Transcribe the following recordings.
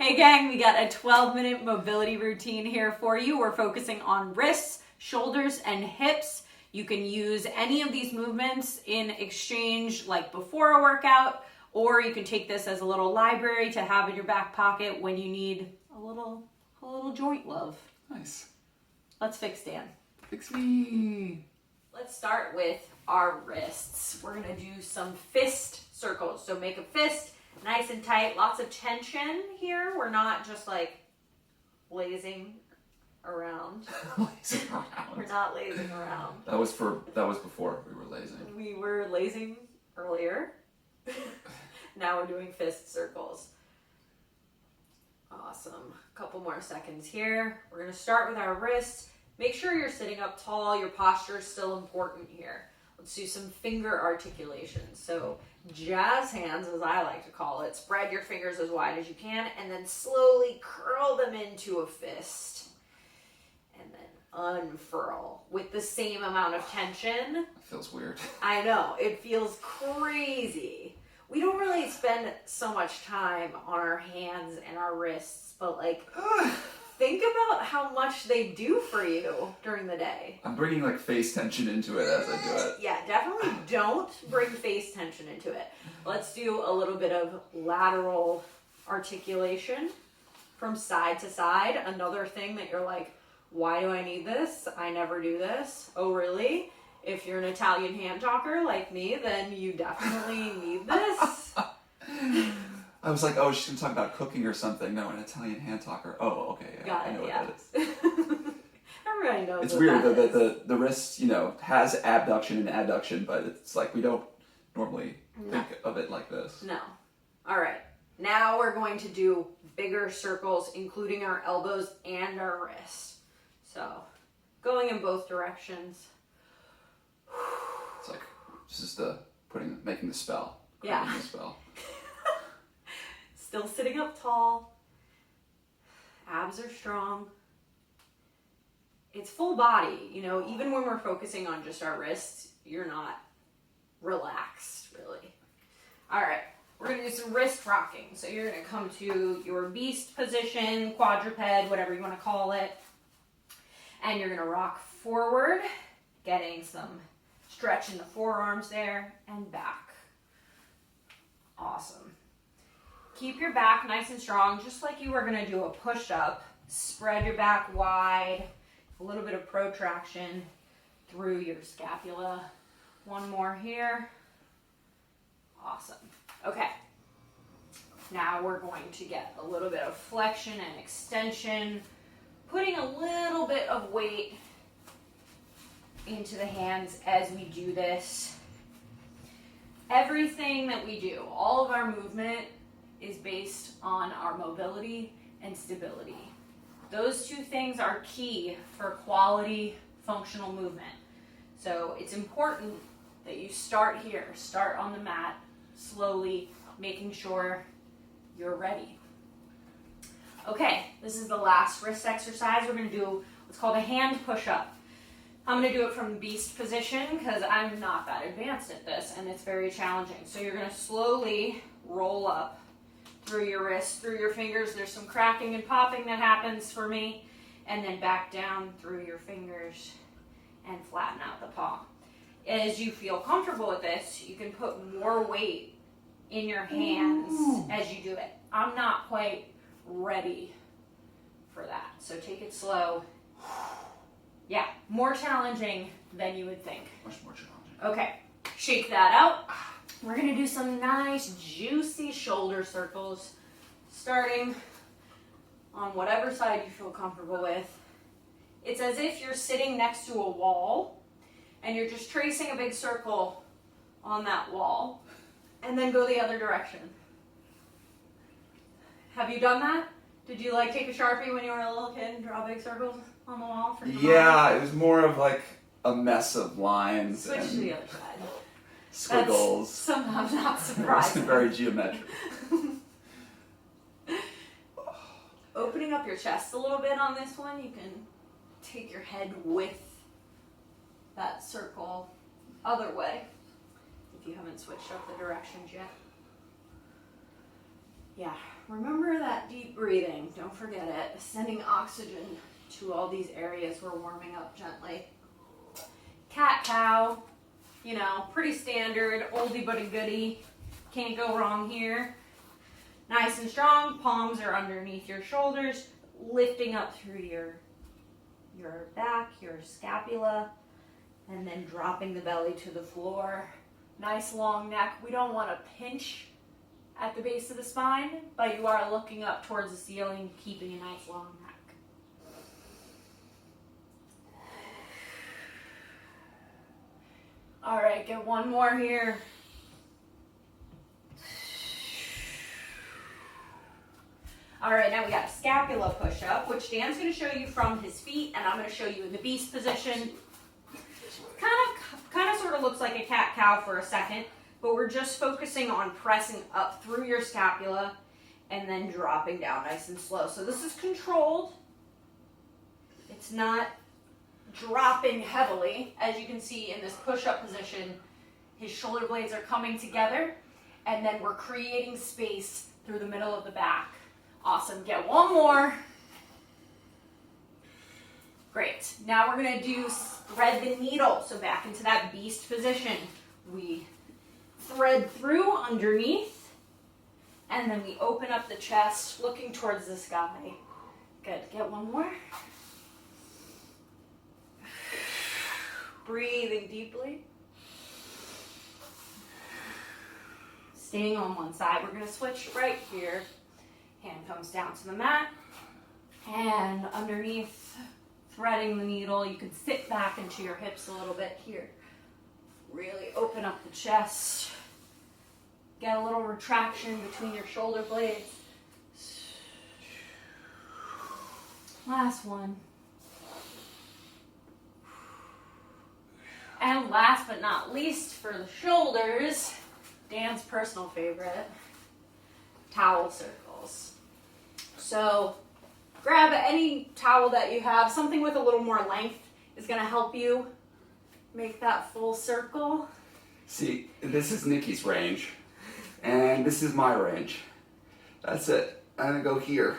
Hey gang, we got a 12-minute mobility routine here for you. We're focusing on wrists, shoulders, and hips. You can use any of these movements in exchange like before a workout, or you can take this as a little library to have in your back pocket when you need a little joint love. Nice. Let's fix Dan. Fix me. Let's start with our wrists. We're gonna do some fist circles. So make a fist nice and tight, lots of tension here. We're not just like lazing around. Lazing around. We're not lazing around. That was before we were lazing. We were lazing earlier. Now we're doing fist circles. Awesome. A couple more seconds here. We're gonna start with our wrists. Make sure you're sitting up tall. Your posture is still important here. Let's do some finger articulations. So jazz hands, as I like to call it. Spread your fingers as wide as you can and then slowly curl them into a fist. And then unfurl with the same amount of tension. It feels weird. I know, it feels crazy. We don't really spend so much time on our hands and our wrists, but like, think about how much they do for you during the day. I'm bringing like face tension into it as I do it. Yeah, definitely don't bring face tension into it. Let's do a little bit of lateral articulation from side to side. Another thing that you're like, why do I need this? I never do this. Oh, really? If you're an Italian hand talker like me, then you definitely need this. I was like, oh, she's going to talk about cooking or something. No, an Italian hand talker. Oh, okay. Yeah, Got it, I know yeah. what that is. Everybody knows It's what weird that that is. the wrist, has abduction and adduction, but it's like we don't normally think of it like this. No. All right. Now we're going to do bigger circles, including our elbows and our wrists. So going in both directions. It's like, this is making the spell. Yeah. Creating the spell. Still sitting up tall. Abs are strong. It's full body, even when we're focusing on just our wrists, you're not relaxed, really. All right, we're gonna do some wrist rocking. So you're gonna come to your beast position, quadruped, whatever you wanna call it. And you're gonna rock forward, getting some stretch in the forearms there, and back. Awesome. Keep your back nice and strong, just like you were gonna do a push-up. Spread your back wide, a little bit of protraction through your scapula. One more here. Awesome. Okay. Now we're going to get a little bit of flexion and extension, putting a little bit of weight into the hands as we do this. Everything that we do, all of our movement is based on our mobility and stability. Those two things are key for quality functional movement. So it's important that you start here, start on the mat, slowly making sure you're ready. Okay, this is the last wrist exercise. We're gonna do what's called a hand push-up. I'm gonna do it from the beast position because I'm not that advanced at this and it's very challenging. So you're gonna slowly roll up through your wrists, through your fingers. There's some cracking and popping that happens for me. And then back down through your fingers and flatten out the palm. As you feel comfortable with this, you can put more weight in your hands as you do it. I'm not quite ready for that, so take it slow. Yeah, more challenging than you would think. Much more challenging. Okay, shake that out. We're gonna do some nice juicy shoulder circles, starting on whatever side you feel comfortable with. It's as if you're sitting next to a wall and you're just tracing a big circle on that wall and then go the other direction. Have you done that? Did you take a Sharpie when you were a little kid and draw big circles on the wall for your mom? Yeah, it was more of like a mess of lines Switch to and the other side. squiggles. That's somehow not It surprising. wasn't very geometric. Opening up your chest a little bit on this one, you can take your head with that circle other way if you haven't switched up the directions yet. Yeah, remember that that deep breathing. Don't forget it. Sending oxygen to all these areas we're warming up gently. Cat-cow, you know, pretty standard, oldie but a goodie. Can't go wrong here. Nice and strong, palms are underneath your shoulders, lifting up through your back, your scapula, and then dropping the belly to the floor. Nice long neck. We don't want to pinch at the base of the spine, but you are looking up towards the ceiling, keeping a nice long neck. All right, get one more here. All right, now we got a scapula push-up, which Dan's going to show you from his feet, and I'm going to show you in the beast position. Kind of sort of looks like a cat-cow for a second, but we're just focusing on pressing up through your scapula and then dropping down nice and slow. So this is controlled. It's not dropping heavily. As you can see in this push-up position, his shoulder blades are coming together, and then we're creating space through the middle of the back. Awesome. Get one more. Great. Now we're going to do thread the needle. So back into that beast position. We thread through underneath, and then we open up the chest, looking towards the sky. Good. Get one more. Breathing deeply. Staying on one side. We're going to switch right here. Hand comes down to the mat, and underneath, threading the needle. You can sit back into your hips a little bit here. Really open up the chest. Get a little retraction between your shoulder blades. Last one. And last but not least, for the shoulders, Dan's personal favorite, towel circles. So grab any towel that you have. Something with a little more length is going to help you make that full circle. See, this is Nikki's range, and this is my range. That's it. I'm going to go here.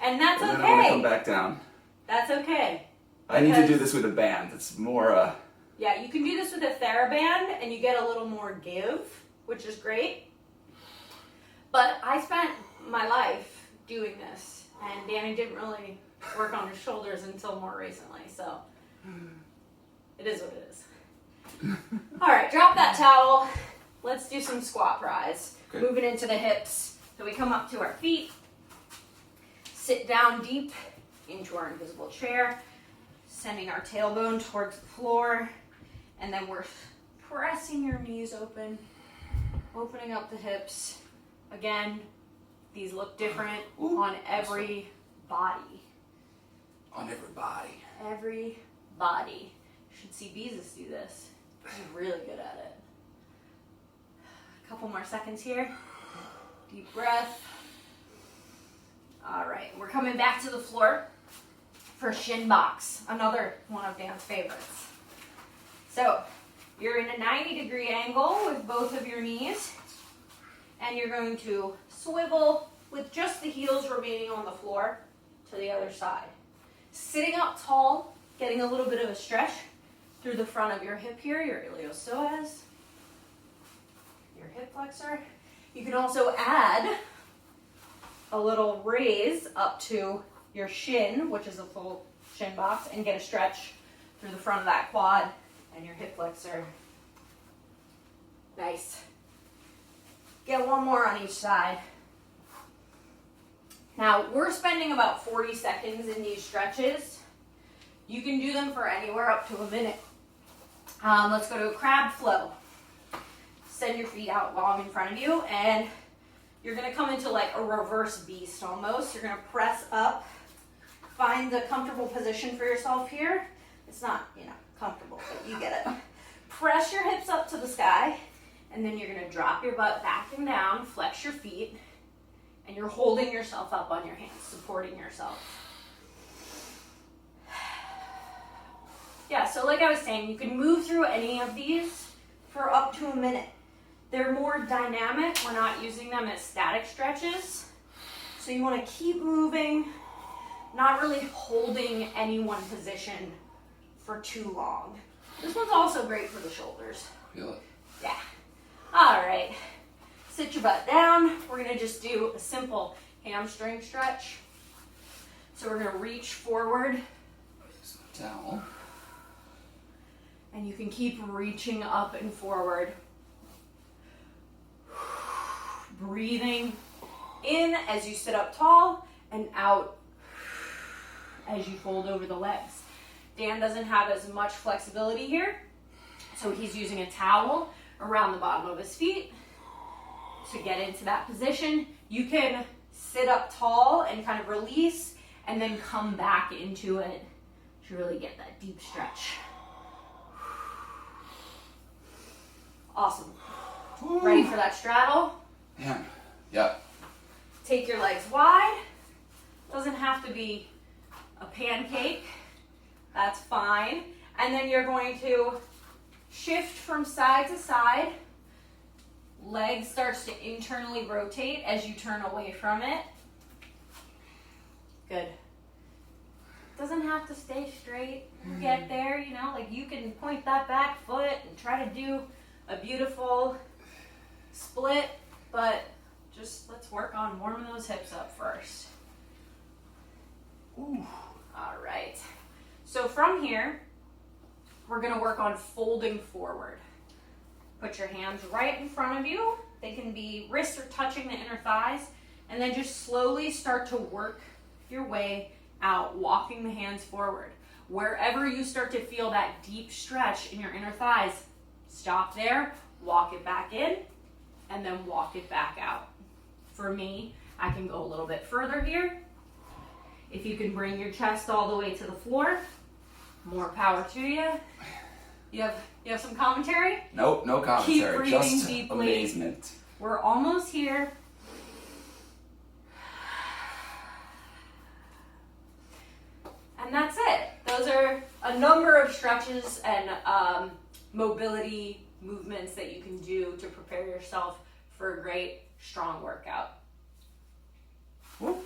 And that's and okay. then I'm going to come back down. That's okay. I need to do this with a band. It's more, Yeah, you can do this with a TheraBand, and you get a little more give, which is great. But I spent my life doing this, and Danny didn't really work on his shoulders until more recently, so it is what it is. All right, drop that towel. Let's do some squat rise. Okay. Moving into the hips. So we come up to our feet, sit down deep into our invisible chair, sending our tailbone towards the floor, and then we're pressing your knees open, opening up the hips. Again, these look different on every body. on every body. Every body. You should see Beezus do this. He's really good at it. A couple more seconds here. Deep breath. All right, we're coming back to the floor for shin box, another one of Dan's favorites. So you're in a 90-degree angle with both of your knees, and you're going to swivel with just the heels remaining on the floor to the other side. Sitting up tall, getting a little bit of a stretch through the front of your hip here, your iliopsoas, your hip flexor. You can also add a little raise up to your shin, which is a full shin box, and get a stretch through the front of that quad and your hip flexor. Nice. Get one more on each side. Now, we're spending about 40 seconds in these stretches. You can do them for anywhere up to a minute. Let's go to a crab flow. Send your feet out long in front of you, and you're going to come into like a reverse beast almost. You're going to press up. Find the comfortable position for yourself here. It's not, comfortable, but you get it. Press your hips up to the sky, and then you're going to drop your butt back and down, flex your feet, and you're holding yourself up on your hands, supporting yourself. Yeah, so like I was saying, you can move through any of these for up to a minute. They're more dynamic. We're not using them as static stretches. So you want to keep moving, not really holding any one position for too long. This one's also great for the shoulders. Feel it. Yeah. All right. Sit your butt down. We're going to just do a simple hamstring stretch. So we're going to reach forward. Use the towel. And you can keep reaching up and forward. Breathing in as you sit up tall and out as you fold over the legs. Dan doesn't have as much flexibility here, so he's using a towel around the bottom of his feet to get into that position. You can sit up tall and kind of release and then come back into it to really get that deep stretch. Awesome. Ready for that straddle? Man, yeah. Take your legs wide. Doesn't have to be a pancake. That's fine. And then you're going to shift from side to side. Leg starts to internally rotate as you turn away from it. Good. Doesn't have to stay straight. You get there, you know, like you can point that back foot and try to do a beautiful split, but just let's work on warming those hips up first. Ooh. All right. So from here, we're going to work on folding forward. Put your hands right in front of you. They can be wrists are touching the inner thighs, and then just slowly start to work your way out, walking the hands forward. Wherever you start to feel that deep stretch in your inner thighs, stop there, walk it back in, and then walk it back out. For me, I can go a little bit further here. If you can bring your chest all the way to the floor, more power to you. You have some commentary? Nope, no commentary. Keep breathing Just deeply. amazement. We're almost here. And that's it. Those are a number of stretches and mobility movements that you can do to prepare yourself for a great, strong workout. Whoop.